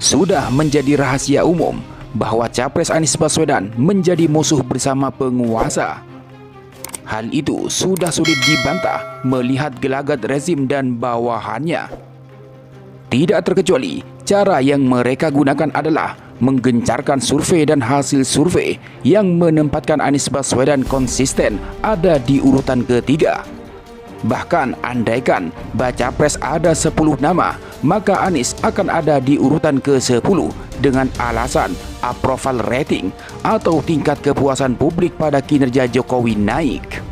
Sudah menjadi rahasia umum bahwa Capres Anies Baswedan menjadi musuh bersama penguasa. Hal itu sudah sulit dibantah melihat gelagat rezim dan bawahannya. Tidak terkecuali, cara yang mereka gunakan adalah menggencarkan survei dan hasil survei yang menempatkan Anies Baswedan konsisten ada di urutan ketiga. Bahkan andaikan baca pres ada 10 nama, maka Anies akan ada di urutan ke-10 dengan alasan approval rating atau tingkat kepuasan publik pada kinerja Jokowi naik.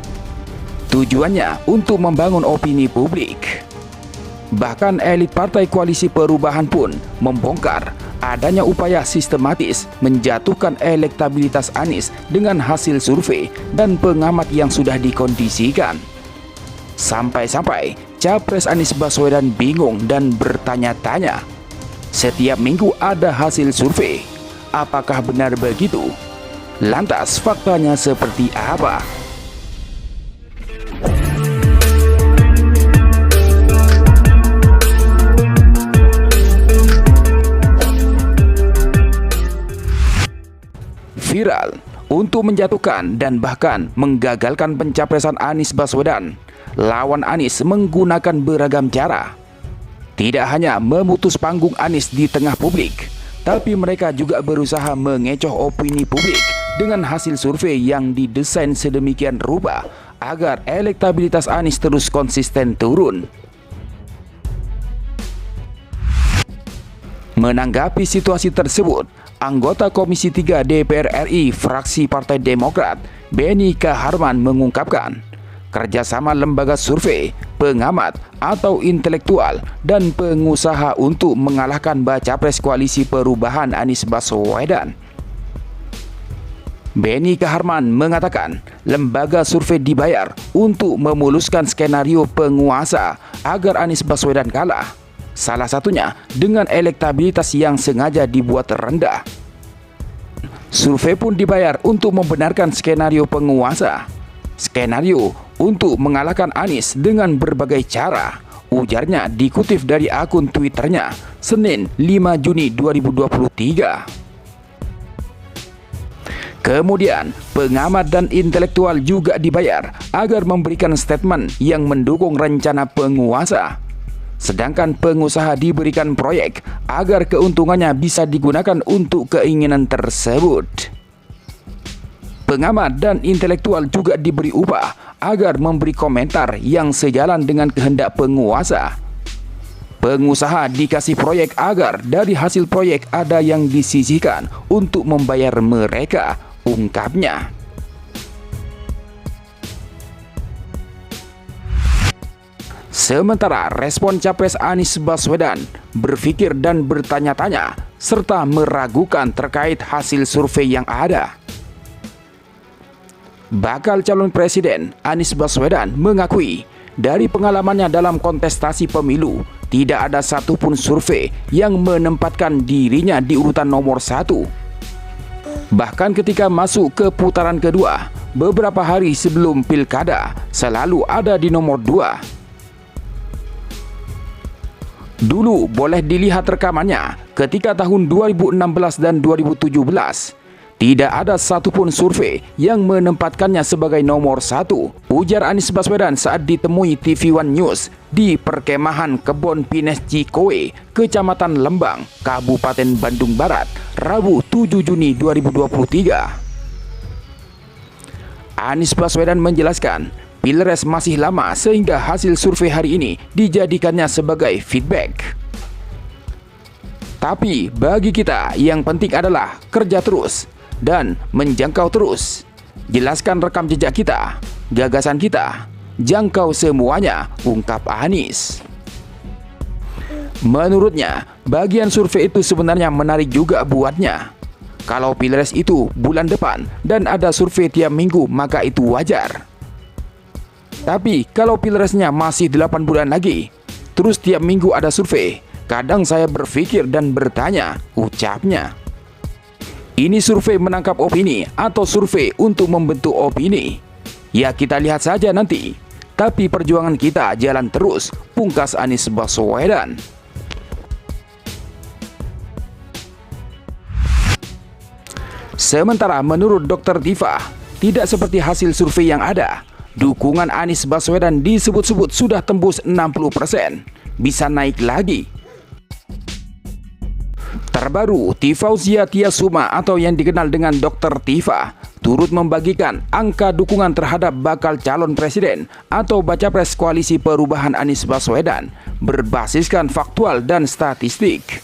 Tujuannya untuk membangun opini publik. Bahkan elit Partai Koalisi Perubahan pun membongkar adanya upaya sistematis menjatuhkan elektabilitas Anies dengan hasil survei dan pengamat yang sudah dikondisikan. Sampai-sampai Capres Anies Baswedan bingung dan bertanya-tanya. Setiap minggu ada hasil survei. Apakah benar begitu? Lantas faktanya seperti apa? Viral untuk menjatuhkan dan bahkan menggagalkan pencapresan Anies Baswedan. Lawan Anies menggunakan beragam cara. Tidak hanya memutus panggung Anies di tengah publik, tapi mereka juga berusaha mengecoh opini publik dengan hasil survei yang didesain sedemikian rupa agar elektabilitas Anies terus konsisten turun. Menanggapi situasi tersebut, anggota Komisi 3 DPR RI fraksi Partai Demokrat, Beni Kaharman mengungkapkan, kerjasama lembaga survei, pengamat atau intelektual dan pengusaha untuk mengalahkan baca pres Koalisi Perubahan Anies Baswedan. Beni Kaharman mengatakan lembaga survei dibayar untuk memuluskan skenario penguasa agar Anies Baswedan kalah. Salah satunya dengan elektabilitas yang sengaja dibuat rendah. Survei pun dibayar untuk membenarkan skenario penguasa. Skenario untuk mengalahkan Anies dengan berbagai cara, ujarnya dikutip dari akun Twitternya Senin 5 Juni 2023. Kemudian, pengamat dan intelektual juga dibayar agar memberikan statement yang mendukung rencana penguasa. Sedangkan pengusaha diberikan proyek agar keuntungannya bisa digunakan untuk keinginan tersebut. Pengamat dan intelektual juga diberi upah agar memberi komentar yang sejalan dengan kehendak penguasa. Pengusaha dikasih proyek agar dari hasil proyek ada yang disisihkan untuk membayar mereka, ungkapnya. Sementara respon Capres Anies Baswedan berpikir dan bertanya-tanya serta meragukan terkait hasil survei yang ada. Bakal calon presiden Anies Baswedan mengakui dari pengalamannya dalam kontestasi pemilu tidak ada satupun survei yang menempatkan dirinya di urutan nomor 1. Bahkan ketika masuk ke putaran kedua, beberapa hari sebelum pilkada selalu ada di nomor 2. Dulu boleh dilihat rekamannya ketika tahun 2016 dan 2017. Tidak ada satupun survei yang menempatkannya sebagai nomor 1, ujar Anies Baswedan saat ditemui TV One News di perkemahan Kebon Pines Cikowe, Kecamatan Lembang, Kabupaten Bandung Barat, Rabu 7 Juni 2023. Anies Baswedan menjelaskan, Pilpres masih lama sehingga hasil survei hari ini dijadikannya sebagai feedback. Tapi bagi kita yang penting adalah kerja terus dan menjangkau terus. Jelaskan rekam jejak kita, gagasan kita, jangkau semuanya, ungkap Anies. Menurutnya, bagian survei itu sebenarnya menarik juga buatnya. Kalau Pilpres itu bulan depan dan ada survei tiap minggu, maka itu wajar. Tapi kalau Pilpresnya masih 8 bulan lagi, terus tiap minggu ada survei, kadang saya berpikir dan bertanya, ucapnya. Ini survei menangkap opini atau survei untuk membentuk opini? Ya kita lihat saja nanti. Tapi perjuangan kita jalan terus, pungkas Anies Baswedan. Sementara menurut Dr. Tifa, tidak seperti hasil survei yang ada, dukungan Anies Baswedan disebut-sebut sudah tembus 60%, bisa naik lagi. Terbaru, Tifauzia Tiasuma atau yang dikenal dengan Dr. Tifa turut membagikan angka dukungan terhadap bakal calon presiden atau baca pres koalisi perubahan Anies Baswedan berbasiskan faktual dan statistik.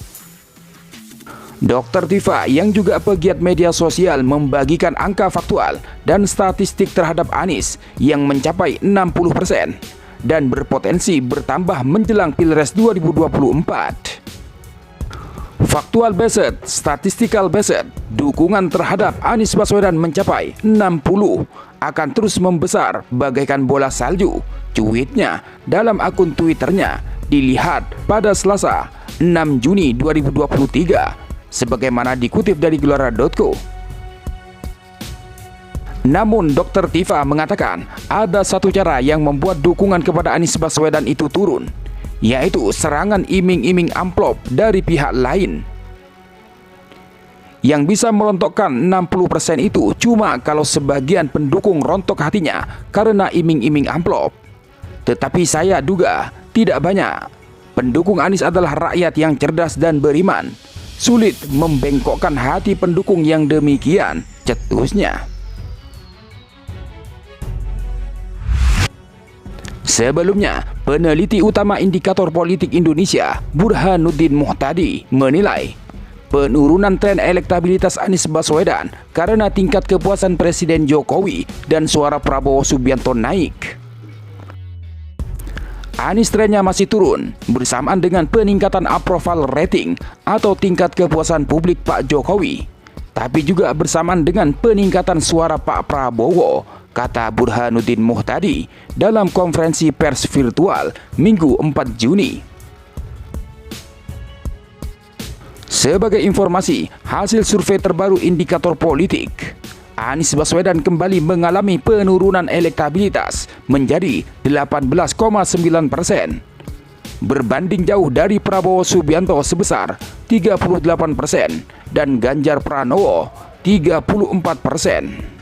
Dr. Tifa yang juga pegiat media sosial membagikan angka faktual dan statistik terhadap Anies yang mencapai 60% dan berpotensi bertambah menjelang Pilpres 2024. Faktual based, statistical based, dukungan terhadap Anies Baswedan mencapai 60, akan terus membesar bagaikan bola salju, cuitnya dalam akun Twitternya dilihat pada Selasa 6 Juni 2023 sebagaimana dikutip dari Gelora.co. Namun Dr. Tifa mengatakan ada satu cara yang membuat dukungan kepada Anies Baswedan itu turun, yaitu serangan iming-iming amplop dari pihak lain. Yang bisa merontokkan 60% itu cuma kalau sebagian pendukung rontok hatinya karena iming-iming amplop. Tetapi saya duga tidak banyak. Pendukung Anies adalah rakyat yang cerdas dan beriman. Sulit membengkokkan hati pendukung yang demikian, cetusnya. Sebelumnya, peneliti utama Indikator Politik Indonesia, Burhanuddin Muhtadi, menilai penurunan tren elektabilitas Anies Baswedan karena tingkat kepuasan Presiden Jokowi dan suara Prabowo Subianto naik. Anies trennya masih turun bersamaan dengan peningkatan approval rating atau tingkat kepuasan publik Pak Jokowi, tapi juga bersamaan dengan peningkatan suara Pak Prabowo, kata Burhanuddin Muhtadi dalam konferensi pers virtual Minggu 4 Juni. Sebagai informasi, hasil survei terbaru Indikator Politik, Anies Baswedan kembali mengalami penurunan elektabilitas menjadi 18,9%, berbanding jauh dari Prabowo Subianto sebesar 38% dan Ganjar Pranowo 34%.